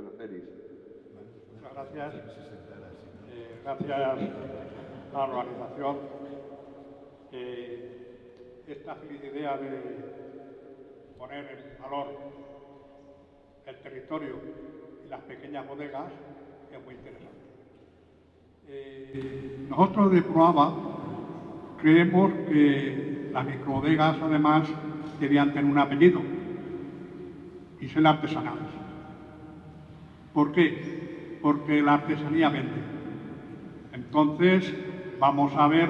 Bueno, Félix. Muchas gracias. Gracias a la organización. Esta feliz idea de poner en valor el territorio y las pequeñas bodegas es muy interesante. Nosotros de Proaba creemos que las microbodegas además debían tener un apellido y ser artesanales. ¿Por qué? Porque la artesanía vende. Entonces vamos a ver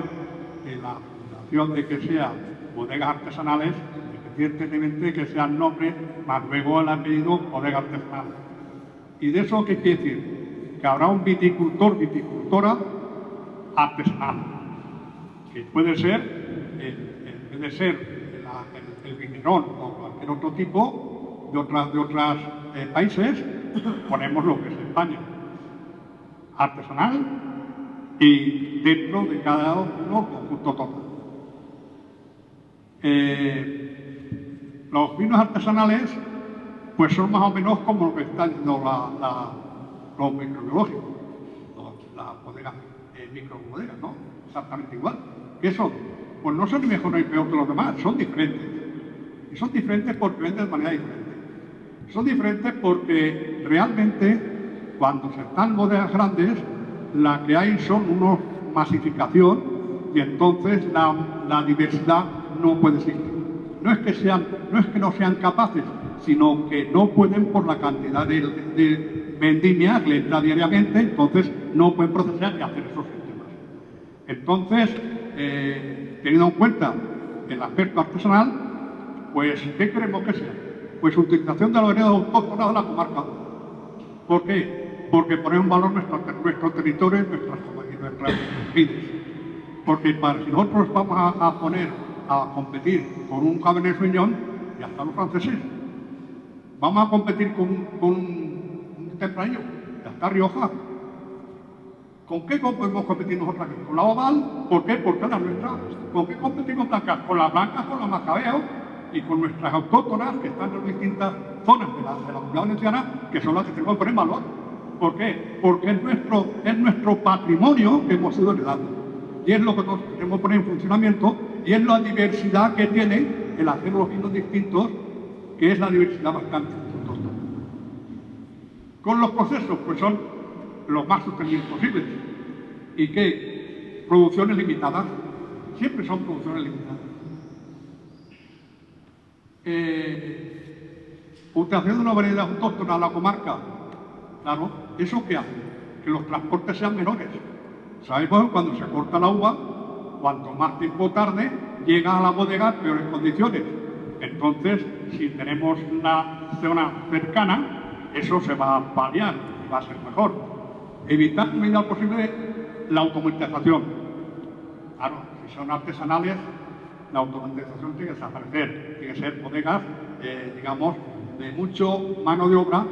que la fundación de que sean bodegas artesanales, independientemente que sea el nombre, más luego el apellido bodega artesanal. ¿Y de eso qué quiere decir? Que habrá un viticultor, viticultora artesanal, que puede ser, en vez de ser el viñerón o cualquier otro tipo de otros países, ponemos lo que es España, artesanal y dentro de cada uno conjunto total. Los vinos artesanales pues son más o menos como lo que están diciendo los microbiológicos, las bodegas, microbodegas, ¿no? Exactamente igual. ¿Qué son? Pues no son ni mejor ni peor que los demás, son diferentes. Y son diferentes porque venden de manera diferente. Son diferentes porque realmente cuando se están en bodegas grandes, la que hay son una masificación y entonces la diversidad no puede existir. No es que no sean capaces, sino que no pueden por la cantidad de vendimia que le entra diariamente, entonces no pueden procesar y hacer esos sistemas. Entonces, teniendo en cuenta el aspecto artesanal, pues, ¿qué queremos que sea? Pues utilización de la variedad autóctona de la comarca. ¿Por qué? Porque poner en valor nuestro territorio y nuestras vides. Porque si nosotros vamos a poner a competir con un Cabernet Sauvignon, ya están los franceses. Vamos a competir con un Tempranillo, ya está Rioja. ¿Con qué podemos competir nosotros aquí? ¿Con la Oval? ¿Por qué? Porque es la nuestra. ¿Con qué competimos blancas? Con las blancas, con la Macabeo y con nuestras autóctonas que están en distintas zonas de la Comunidad Valenciana, que son las que tenemos que poner en valor. ¿Por qué? Porque es nuestro patrimonio que hemos ido heredando. Y es lo que nosotros tenemos que poner en funcionamiento y es la diversidad que tiene el hacer los vinos distintos, que es la diversidad bastante importante. Con los procesos, pues son los más sostenibles posibles. ¿Y qué? Producciones limitadas. Siempre son producciones limitadas. Utilización de una variedad autóctona a la comarca. Claro, ¿eso qué hace? Que los transportes sean menores. Sabemos que cuando se corta la uva, cuanto más tiempo tarde, llega a la bodega en peores condiciones. Entonces, si tenemos una zona cercana, eso se va a paliar y va a ser mejor. Evitar en medida posible la automatización. Claro, si son artesanales, la automatización tiene que desaparecer. Tiene que ser bodegas, digamos, de mucho mano de obra,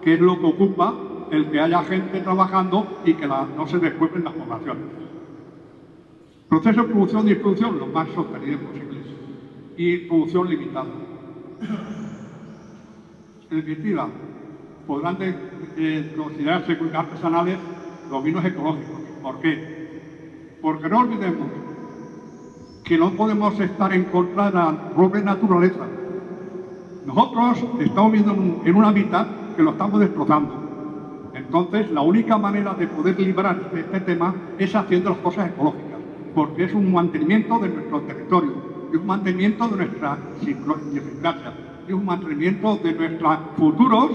que es lo que ocupa el que haya gente trabajando y que no se descuelguen las poblaciones. Proceso de producción y distribución lo más sostenible posibles. Y producción limitada. En definitiva, podrán considerarse artesanales los vinos ecológicos. ¿Por qué? Porque no olvidemos que no podemos estar en contra de la propia naturaleza. Nosotros estamos viviendo en un hábitat que lo estamos destrozando. Entonces, la única manera de poder librar de este tema es haciendo las cosas ecológicas, porque es un mantenimiento de nuestro territorio, es un mantenimiento de nuestra idiosincrasia, es un mantenimiento de nuestros futuros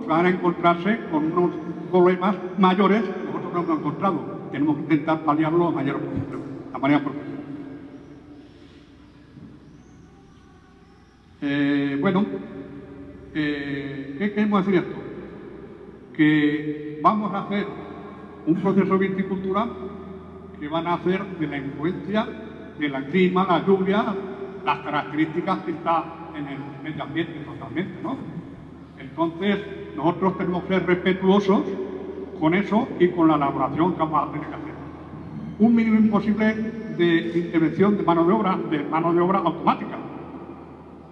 que van a encontrarse con unos problemas mayores que nosotros no hemos encontrado. Tenemos que intentar paliarlo a mayor posible, a manera posible. ¿Qué queremos decir esto? Que vamos a hacer un proceso de viticultura que van a hacer de la influencia del clima, la lluvia, las características que está en el medio ambiente totalmente, ¿no? Entonces, nosotros tenemos que ser respetuosos con eso y con la elaboración que vamos a tener que hacer. Un mínimo imposible de intervención de mano de obra automática.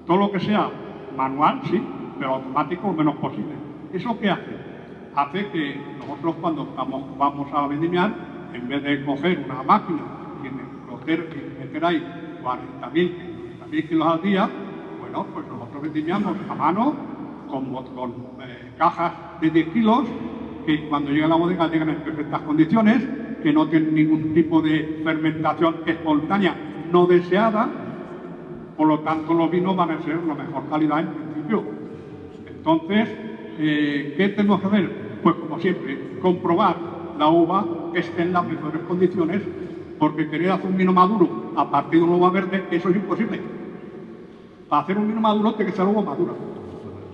Todo lo que sea manual, sí, pero automático lo menos posible. ¿Eso qué hace? Hace que nosotros cuando vamos a vendimiar, en vez de coger una máquina y meter ahí 40.000, 50.000 kilos al día, bueno, pues nosotros vendimiamos a mano con cajas de 10 kilos, que cuando llega a la bodega llegan en perfectas condiciones, que no tienen ningún tipo de fermentación espontánea no deseada, por lo tanto los vinos van a ser la mejor calidad en principio. Entonces, ¿qué tenemos que hacer? Pues como siempre, comprobar la uva que esté en las mejores condiciones, porque querer hacer un vino maduro a partir de una uva verde, eso es imposible. Para hacer un vino maduro tiene que ser uva madura.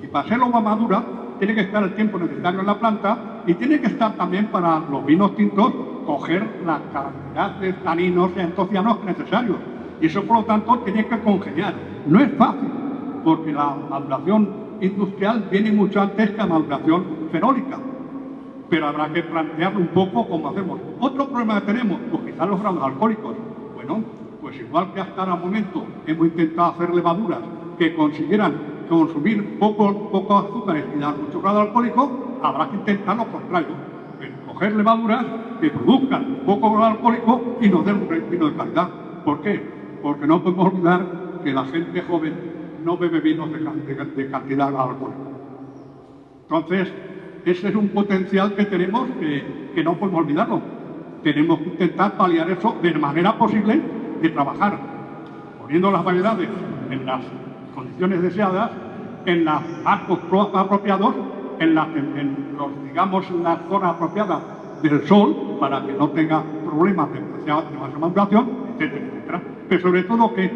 Y para ser uva madura tiene que estar el tiempo necesario en la planta y tiene que estar también para los vinos tintos coger la cantidad de taninos y antocianos necesarios. Y eso, por lo tanto, tiene que congeniar. No es fácil, porque la maduración industrial viene mucho antes que la maduración fenólica. Pero habrá que plantearlo un poco cómo hacemos. Otro problema que tenemos, pues quizás los grados alcohólicos. Bueno, pues igual que hasta el momento hemos intentado hacer levaduras que consiguieran consumir pocos azúcares y dar mucho grado alcohólico, habrá que intentar lo contrario. Coger levaduras que produzcan poco grado alcohólico y nos den un vino de calidad. ¿Por qué? Porque no podemos olvidar que la gente joven no bebe vinos de cantidad de grado alcohólico. Entonces, ese es un potencial que tenemos que no podemos olvidarlo. Tenemos que intentar paliar eso de manera posible de trabajar poniendo las variedades en las condiciones deseadas, en los marcos apropiados, en las zonas apropiadas del sol para que no tenga problemas de demasiada maduración, etcétera, etcétera. Pero sobre todo que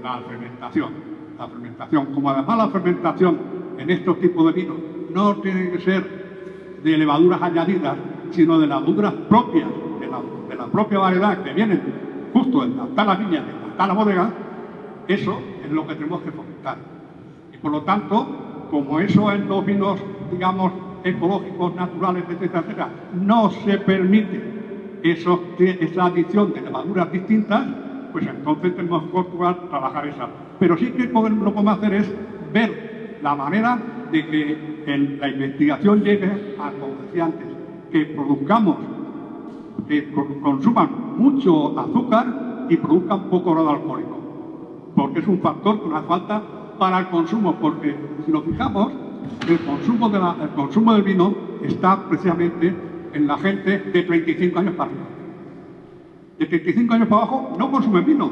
la fermentación, como además la fermentación en estos tipos de vinos no tiene que ser de levaduras añadidas, sino de levaduras propias de la propia variedad que vienen justo de la viña, de la bodega, eso es lo que tenemos que fomentar. Y por lo tanto, como eso en los vinos, digamos, ecológicos, naturales, etcétera, etcétera, no se permite esa adición de levaduras distintas, pues entonces tenemos que trabajar esa. Pero sí que lo que podemos hacer es ver la manera de que en la investigación llegue a, como decía antes, que consuman mucho azúcar y produzcan poco grado alcohólico, porque es un factor que nos hace falta para el consumo, porque si nos fijamos, el consumo del vino está precisamente en la gente de 35 años para arriba. De 35 años para abajo no consumen vino,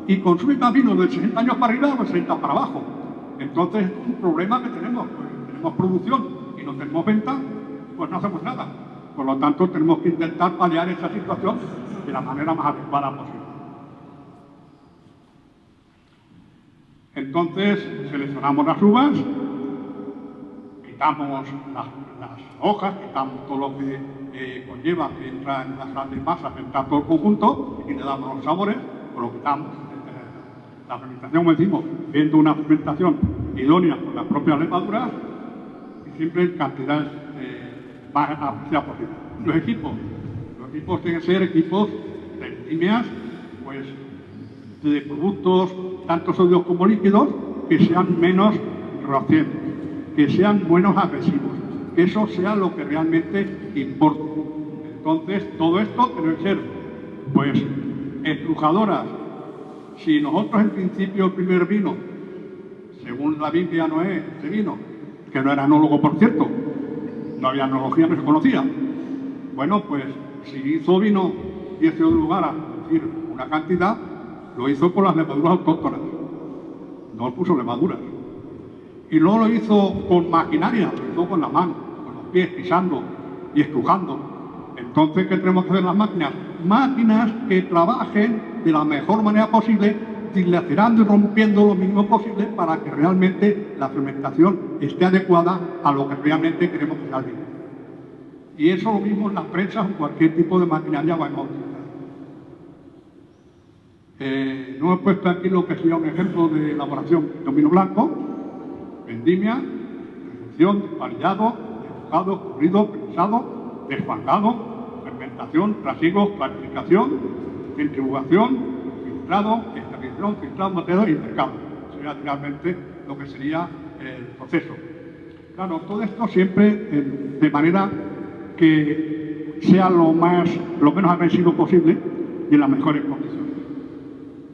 y consumen más vino de 60 años para arriba o de 60 para abajo. Entonces es un problema que tenemos, pues, tenemos producción y no tenemos venta, pues no hacemos nada. Por lo tanto, tenemos que intentar paliar esa situación de la manera más adecuada posible. Entonces, seleccionamos las uvas, quitamos las hojas, quitamos todo lo que conlleva que entra en las grandes masas, entra todo el conjunto y le damos los sabores, pues lo quitamos. La fermentación, como decimos, viendo una fermentación idónea con las propias levaduras y siempre en cantidades más apreciadas posible. Los equipos tienen que ser equipos de vendimias, pues de productos tanto sólidos como líquidos, que sean menos rocientes, que sean menos agresivos, que eso sea lo que realmente importa. Entonces, todo esto tiene que ser, pues, estrujadoras. Si nosotros en principio el primer vino, según la Biblia Noé, ese vino, que no era enólogo por cierto, no había enología, no se conocía. Bueno, pues si hizo vino y ese lugar a producir una cantidad, lo hizo con las levaduras autóctonas, no puso levaduras. Y luego lo hizo con maquinaria, lo hizo con la mano, con los pies, pisando y estrujando. Entonces, ¿qué tenemos que hacer las máquinas? Máquinas que trabajen de la mejor manera posible, dilacerando y rompiendo lo mínimo posible para que realmente la fermentación esté adecuada a lo que realmente queremos que sea el vino. Y eso lo mismo en las prensas o en cualquier tipo de maquinaria vamos a utilizar. No he puesto aquí lo que sería un ejemplo de elaboración de un vino blanco: vendimia, recepción, parillado, enfocado, currido, prensado, desfangado, fermentación, trasiego, clarificación, centrifugación, filtrado, esterilización, filtrado, mateado y mercado. Sería finalmente lo que sería el proceso. Claro, todo esto siempre de manera que sea lo menos agresivo posible y en las mejores condiciones.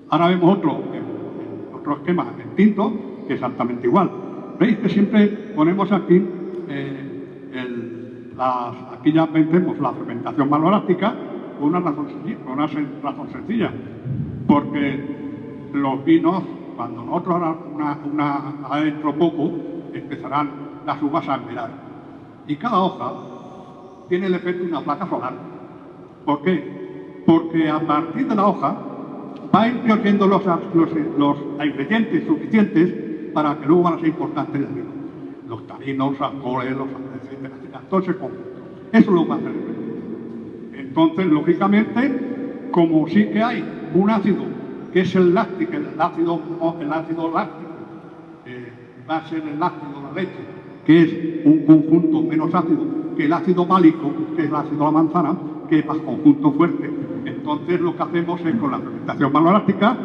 Ahora vemos otro esquema distinto, que es exactamente igual. Veis que siempre ponemos aquí, aquí ya vemos la fermentación maloláctica por una razón sencilla, porque los vinos, cuando nosotros adentro poco, empezarán las uvas a enverar. Y cada hoja tiene el efecto de una placa solar. ¿Por qué? Porque a partir de la hoja va introduciendo los ingredientes suficientes para que luego van a ser importantes el vino. Los taninos, los alcoholes, etcétera, todo ese conjunto. Eso es lo que va a hacer el vino. Entonces, lógicamente, como sí que hay un ácido que es el láctico, el ácido láctico, va a ser el ácido de la leche, que es un conjunto menos ácido que el ácido málico, que es el ácido de la manzana, que es más conjunto fuerte. Entonces lo que hacemos es con la fermentación maloláctica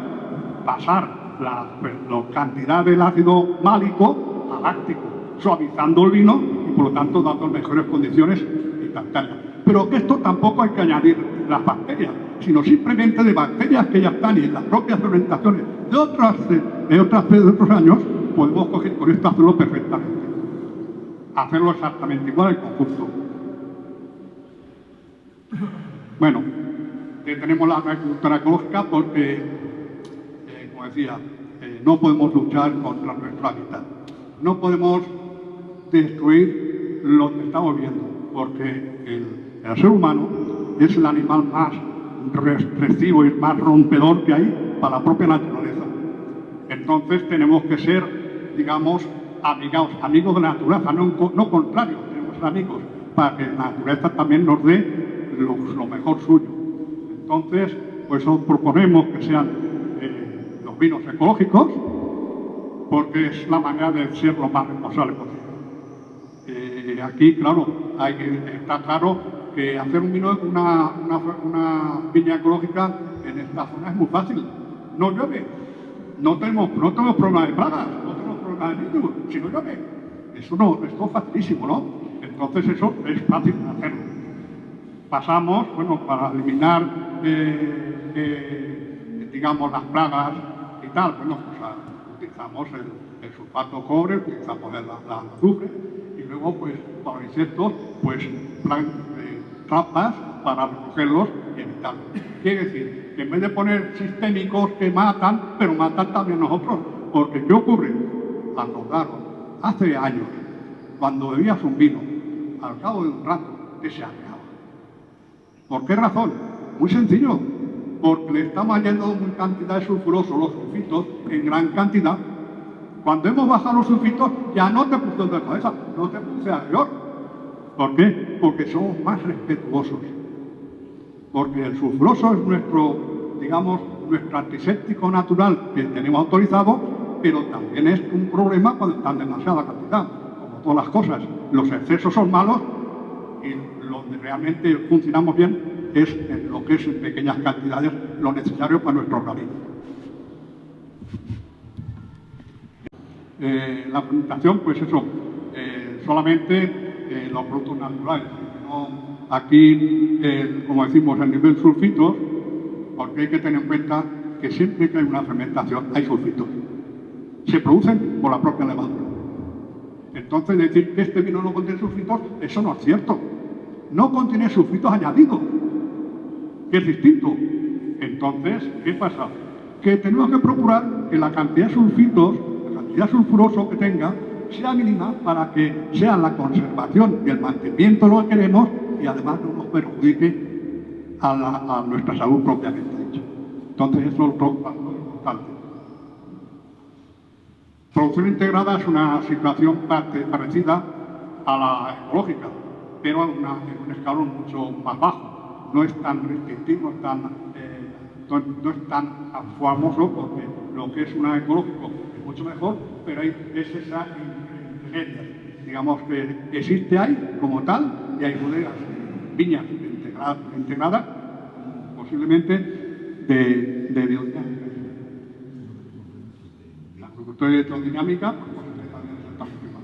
pasar la cantidad del ácido málico a láctico, suavizando el vino y por lo tanto dando mejores condiciones instantáneas. Pero que esto tampoco hay que añadir las bacterias, sino simplemente de bacterias que ya están y en las propias fermentaciones de otros años, podemos coger con esto hacerlo perfectamente. Hacerlo exactamente igual el conjunto. Bueno, tenemos la agricultura ecológica porque, como decía, no podemos luchar contra nuestro hábitat. No podemos destruir lo que estamos viendo, porque el ser humano es el animal más restrictivo y más rompedor que hay para la propia naturaleza. Entonces tenemos que ser, digamos, amigos de la naturaleza, no contrarios, tenemos que ser amigos para que la naturaleza también nos dé lo mejor suyo. Entonces, pues proponemos que sean los vinos ecológicos, porque es la manera de ser lo más responsable posible. Aquí, claro, está claro que hacer un vino, una viña ecológica en esta zona es muy fácil. No llueve, no tenemos problemas de plagas, no tenemos problemas de niños, si no llueve. Esto es facilísimo, ¿no? Entonces eso es fácil hacerlo. Pasamos, bueno, para eliminar, digamos, las plagas y tal, bueno, pues utilizamos el sulfato de cobre, utilizamos el azufre y luego, pues, para los insectos, pues, trampas para recogerlos y evitarlos. Quiere decir que en vez de poner sistémicos que matan, pero matan también nosotros, porque ¿qué ocurre? Al rodarlo, hace años, cuando bebías un vino, al cabo de un rato, te se arreaba. ¿Por qué razón? Muy sencillo, porque le estamos añadiendo una cantidad de sulfurosos, los sulfitos, en gran cantidad. Cuando hemos bajado los sulfitos, ya no te puse de cabeza, no te puse a peor. ¿Por qué? Porque somos más respetuosos. Porque el sulfuroso es nuestro antiséptico natural que tenemos autorizado, pero también es un problema cuando está en demasiada cantidad. Como todas las cosas, los excesos son malos y donde realmente funcionamos bien es en lo que es en pequeñas cantidades lo necesario para nuestro organismo. La fermentación, pues eso, solamente los productos naturales. No, aquí, como decimos, el nivel sulfitos, porque hay que tener en cuenta que siempre que hay una fermentación hay sulfitos. Se producen por la propia levadura. Entonces, decir que este vino no contiene sulfitos, eso no es cierto. No contiene sulfitos añadidos, que es distinto. Entonces, ¿qué pasa? Que tenemos que procurar que la cantidad de sulfitos, la cantidad sulfuroso que tenga, sea mínima para que sea la conservación y el mantenimiento lo que queremos y además no nos perjudique a nuestra salud propiamente dicha. Entonces, eso es lo importante. Producción integrada es una situación parecida a la ecológica, pero en un escalón mucho más bajo. No es tan restrictivo, no es tan famoso, porque lo que es una ecológico es mucho mejor, pero es esa ingrediente, digamos, que existe ahí como tal, y hay bodegas, viñas integradas, posiblemente de biodinámica. La agricultura electrodinámica, pues también está muy mal.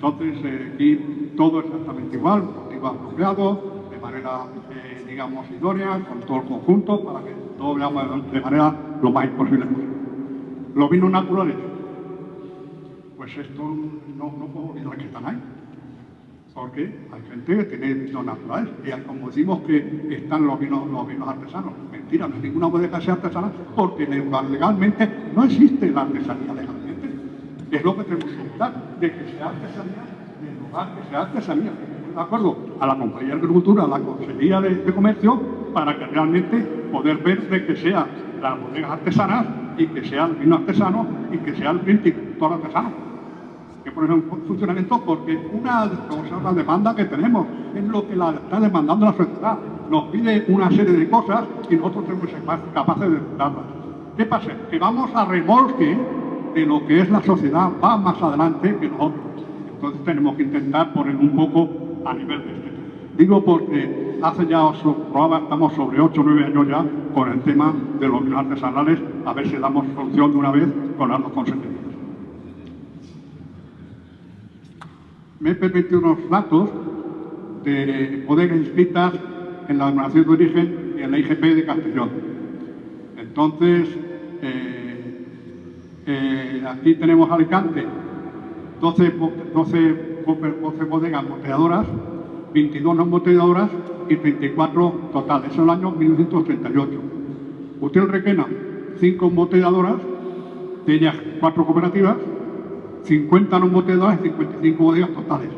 Entonces, aquí todo exactamente igual, cultivo apropiado, de manera, digamos, idónea, con todo el conjunto, para que todo veamos de manera lo más imposible posible. Los vinos naturales, pues esto no puedo olvidar que están ahí, porque hay gente que tiene vinos naturales, y como decimos que están los vinos artesanos. Mentira, no hay ninguna bodega que sea artesana, porque legalmente no existe la artesanía legalmente. Es lo que tenemos que evitar, de que sea artesanía, del lugar que sea artesanía. De acuerdo a la Compañía de Agricultura, a la Consejería de Comercio, para que realmente poder ver de que sea las bodegas artesanas y que sea el vino artesano y que sea el viticultor artesano. Que por ejemplo, funcionamiento, porque una demanda que tenemos es lo que está demandando la sociedad. Nos pide una serie de cosas y nosotros tenemos que ser capaces de darlas. ¿Qué pasa? Que vamos a remolque de lo que es la sociedad, va más adelante que nosotros. Entonces tenemos que intentar poner un poco a nivel de este. Digo porque hace ya estamos sobre 8 o 9 años ya con el tema de los vinos artesanales, a ver si damos solución de una vez con las dos consecuencias. Me he permitido unos datos de bodegas inscritas en la denominación de origen y en la IGP de Castellón. Entonces, aquí tenemos Alicante, 12 bodegas embotelladoras, 22 no embotelladoras y 34 totales. Eso es el año 1938. Utiel Requena, 5 embotelladoras, de ellas 4 cooperativas, 50 no embotelladoras y 55 bodegas totales.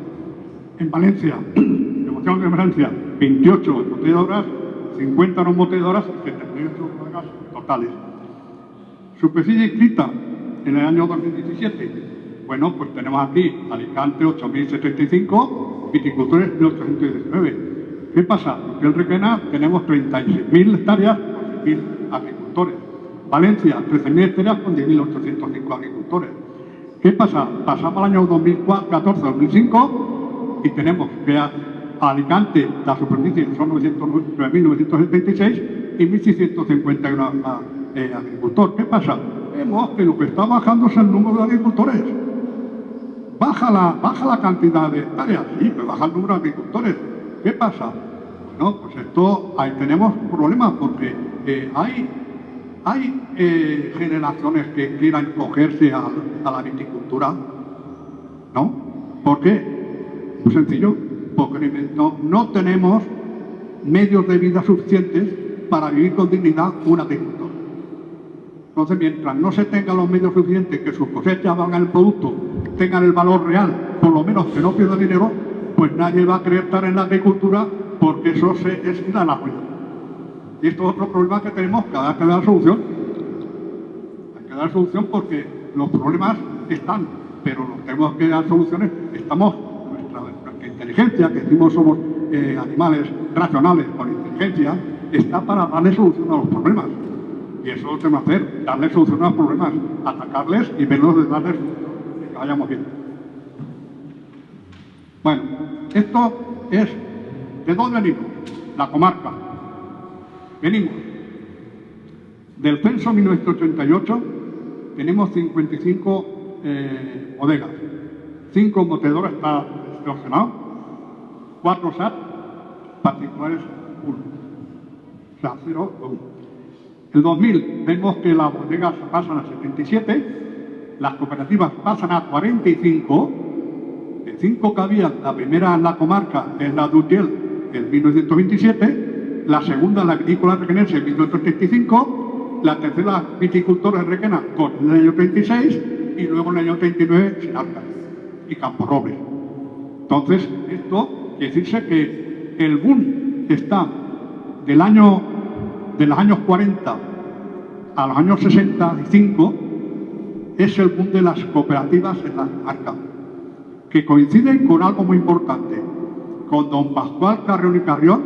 En Valencia, de Valencia, 28 embotelladoras, 50 no embotelladoras y 78 bodegas totales. Superficie inscrita en el año 2017. Bueno, pues tenemos aquí Alicante 8.075, viticultores 1.819. ¿Qué pasa? En el Requena tenemos 36.000 hectáreas con 10.000 agricultores. Valencia 13.000 hectáreas con 10.805 agricultores. ¿Qué pasa? Pasamos al año 2014-2005 y tenemos que a Alicante la superficie son 9.976 y 1.651 agricultores. ¿Qué pasa? Vemos que lo que está bajando es el número de agricultores. Baja la cantidad de hectáreas, sí, pero baja el número de agricultores. ¿Qué pasa? Bueno, pues esto, ahí tenemos un problema, porque hay generaciones que quieran cogerse a la viticultura, ¿no? ¿Por qué? Muy sencillo, porque no tenemos medios de vida suficientes para vivir con dignidad un agricultor. Entonces, mientras no se tengan los medios suficientes, que sus cosechas valgan el producto, tengan el valor real, por lo menos que no pierda dinero, pues nadie va a querer estar en la agricultura, porque eso es ir a la ruina. Y esto es otro problema que tenemos, que hay que dar solución. Hay que dar solución porque los problemas están, pero los tenemos que dar soluciones. Estamos, nuestra inteligencia, que decimos somos animales racionales con inteligencia, está para darle solución a los problemas. Y eso lo tenemos que hacer, darle solución a los problemas, atacarles y verlos de darles solución, que vayamos bien. Bueno, esto es, ¿de dónde venimos? La comarca. Venimos del censo 1988, tenemos 55 bodegas, 5 embotelladoras está seleccionado, 4 SAT, particulares 1. O sea, 0, 1. El 2000 vemos que las bodegas pasan a 77, las cooperativas pasan a 45, de 5 que había, la primera en la comarca es la de Utiel, en 1927, la segunda la agrícola requenense en 1935, la tercera viticultora requena con el año 36 y luego en el año 39 Sinarca y Campo Robles. Entonces, esto quiere decirse que el boom está de los años 40 a los años 65 es el boom de las cooperativas en la comarca, que coinciden con algo muy importante, con don Pascual Carrión y Carrión,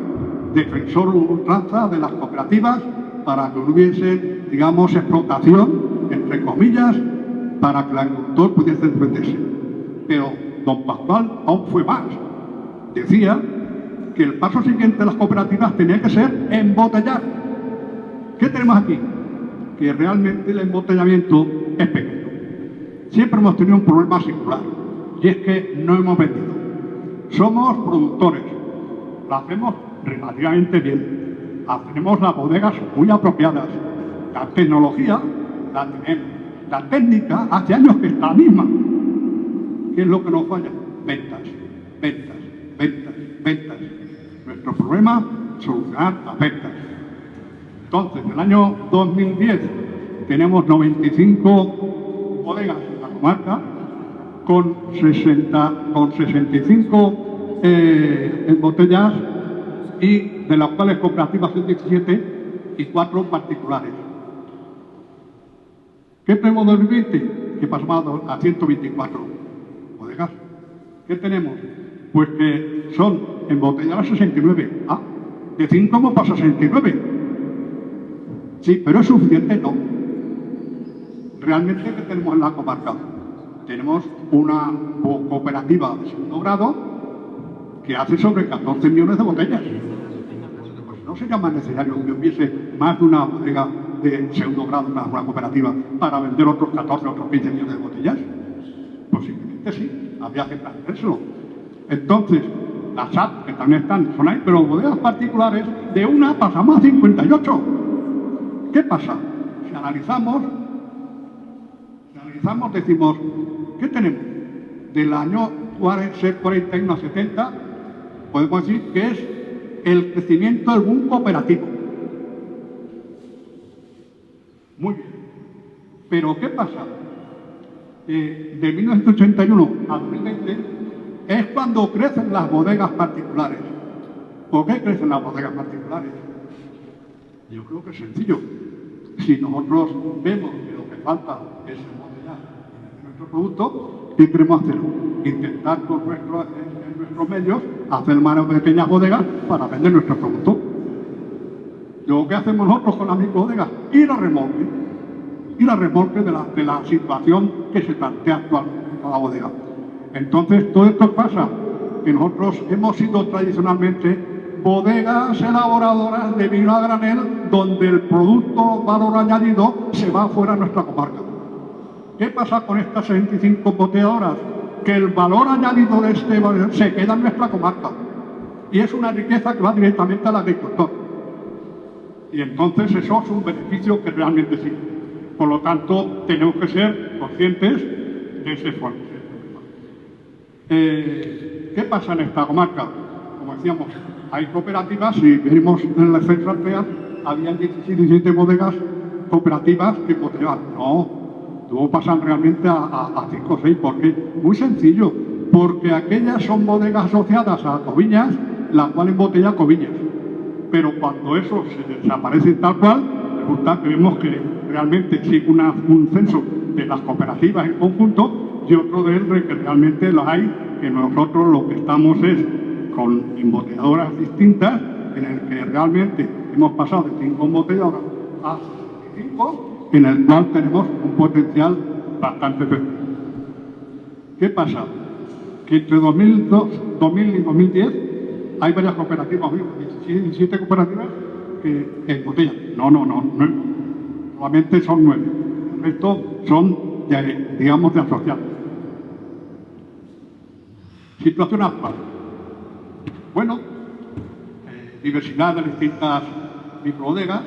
defensor ultranza de las cooperativas para que hubiese, digamos, explotación, entre comillas, para que el agricultor pudiese defenderse. Pero don Pascual aún fue más. Decía que el paso siguiente de las cooperativas tenía que ser embotellar. ¿Qué tenemos aquí? Que realmente el embotellamiento es pequeño. Siempre hemos tenido un problema singular. y es que no hemos vendido. Somos productores, lo hacemos relativamente bien, tenemos las bodegas muy apropiadas, la tecnología la tenemos, la técnica hace años que está la misma. ¿Qué es lo que nos falla? Ventas, ventas, ventas, ventas. Nuestro problema, solucionar las ventas. Entonces, en el año 2010 tenemos 95 bodegas en la comarca con 65 en botellas, y de las cuales cooperativas son 17 y 4 particulares. ¿Qué tenemos de 2020? Que pasamos a 124 bodegas. ¿Qué tenemos? Pues que son embotelladas 69. Ah, de 5 hemos pasado a 69. Sí, pero es suficiente, no. Realmente, ¿qué tenemos en la comarca? Tenemos una cooperativa de segundo grado que hace sobre 14 millones de botellas. Pues no sería más necesario que hubiese más de una bodega de segundo grado, una cooperativa, para vender otros 14, otros 15 millones de botellas. Posiblemente sí, habría que planteárselo. Entonces, las SAP, que también son ahí, pero bodegas particulares, de una pasamos a 58. ¿Qué pasa? Si analizamos, decimos, ¿qué tenemos? Del año 41 a 70, podemos decir que es el crecimiento del boom cooperativo. Muy bien. Pero ¿qué pasa? De 1981 a 2020 es cuando crecen las bodegas particulares. ¿Por qué crecen las bodegas particulares? Yo creo que es sencillo. Si nosotros vemos que lo que falta es embotellar nuestro producto, ¿qué queremos hacer? Intentar con nuestros medios hacer más pequeñas bodegas para vender nuestro producto. Lo que hacemos nosotros con las microbodegas, ir a remolque de la situación que se plantea actualmente en cada bodega. Entonces, todo esto pasa que nosotros hemos sido tradicionalmente bodegas elaboradoras de vino a granel, donde el producto valor añadido se va fuera de nuestra comarca. ¿Qué pasa con estas 65 boteadoras? Que el valor añadido de este se queda en nuestra comarca, y es una riqueza que va directamente al agricultor. Y entonces eso es un beneficio que realmente sí. Por lo tanto, tenemos que ser conscientes de ese esfuerzo. ¿Qué pasa en esta comarca? Como decíamos, hay cooperativas, si vimos en la defensa alpea, había 17 bodegas cooperativas que boteaban. No, luego pasan realmente a 5 o 6. ¿Por qué? Muy sencillo, porque aquellas son bodegas asociadas a Coviñas, las cuales embotellan Coviñas. Pero cuando eso se desaparece tal cual, resulta que vemos que realmente sí un censo de las cooperativas en conjunto y otro de ellos que realmente los hay, que nosotros lo que estamos es con embotelladoras distintas, en el que realmente hemos pasado de 5 embotelladoras a 65, en el cual tenemos un potencial bastante efectivo. ¿Qué pasa? Que entre 2000 y 2010 hay varias cooperativas, 17 cooperativas que embotellan. No. Solamente son 9. El resto son, digamos, de asociados. Situación actual. Bueno, diversidad de distintas microbodegas.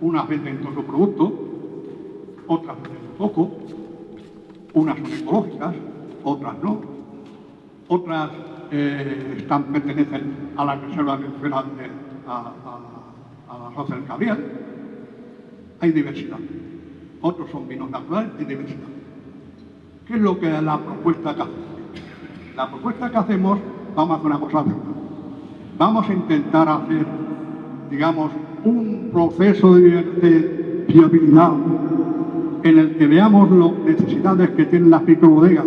Unas venden todo su producto, otras venden poco, unas son ecológicas, otras no, otras pertenecen a la reserva de a la Rosa del Cabriel. Hay diversidad. Otros son vinos naturales, hay diversidad. ¿Qué es lo que es la propuesta que hacemos? La propuesta que hacemos, vamos a hacer una cosa. Vamos a intentar hacer, digamos, un proceso de viabilidad en el que veamos las necesidades que tienen las microbodegas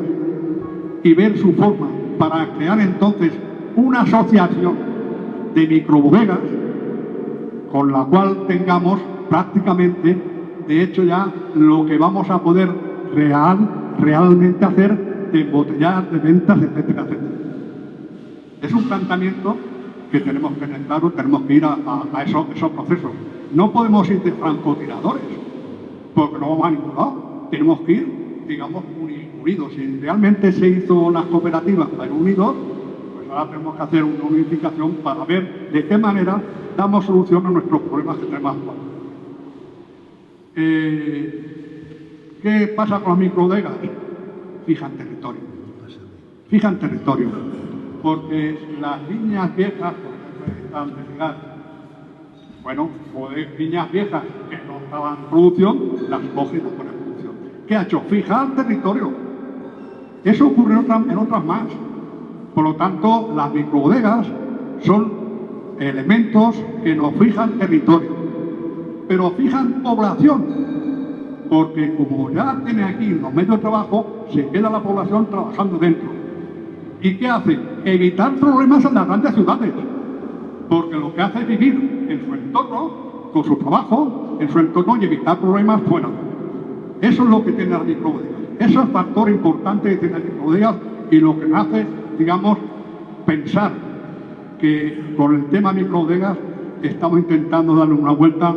y ver su forma para crear entonces una asociación de microbodegas con la cual tengamos prácticamente, de hecho ya, lo que vamos a poder realmente hacer de embotellar, de ventas, etcétera, etcétera. Es un planteamiento que tenemos que tener claro, tenemos que ir a esos procesos. No podemos ir de francotiradores, porque no vamos a ningún lado. Tenemos que ir, digamos, unidos. Si realmente se hizo las cooperativas para ir unidos, pues ahora tenemos que hacer una unificación para ver de qué manera damos solución a nuestros problemas que tenemos actualmente. ¿Qué pasa con las microbodegas? Fijan territorio. Fijan territorio. Porque las viñas viejas, por ejemplo, están de llegar, bueno, pues viñas viejas que no estaban en producción, las cogen y las ponen en producción. ¿Qué ha hecho? Fijar territorio. Eso ocurre en otras más. Por lo tanto, las microbodegas son elementos que nos fijan territorio, pero fijan población, porque como ya tiene aquí los medios de trabajo, se queda la población trabajando dentro. ¿Y qué hace? Evitar problemas en las grandes ciudades, porque lo que hace es vivir en su entorno, con su trabajo, en su entorno y evitar problemas fuera. Eso es lo que tiene las microbodegas. Eso es el factor importante que tiene las microbodegas y lo que me hace, digamos, pensar que con el tema microbodegas estamos intentando darle una vuelta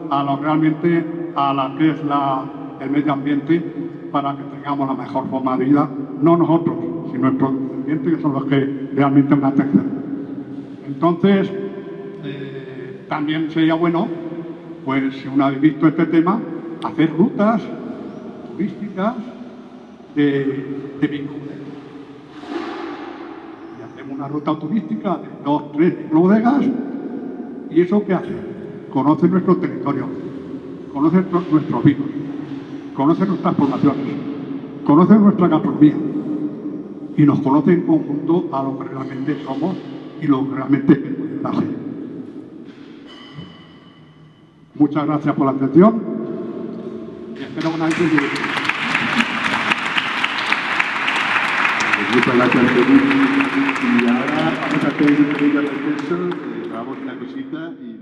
a lo realmente a la que es el medio ambiente para que tengamos la mejor forma de vida, no nosotros, sino nuestros descendientes, que son los que realmente van a crecer. Entonces, también sería bueno, pues si una vez visto este tema, hacer rutas turísticas de microbodegas. Y hacemos una ruta turística de 2, 3 microbodegas, y eso ¿qué hace? Conoce nuestro territorio, conoce nuestros vinos, conoce nuestras poblaciones, conoce nuestra gastronomía y nos conoce en conjunto a lo que realmente somos y lo que realmente queremos hacer. Muchas gracias por la atención y espero una vez. Muchas gracias, Felipe. Y ahora vamos a hacer un pequeño receso, grabamos una cosita y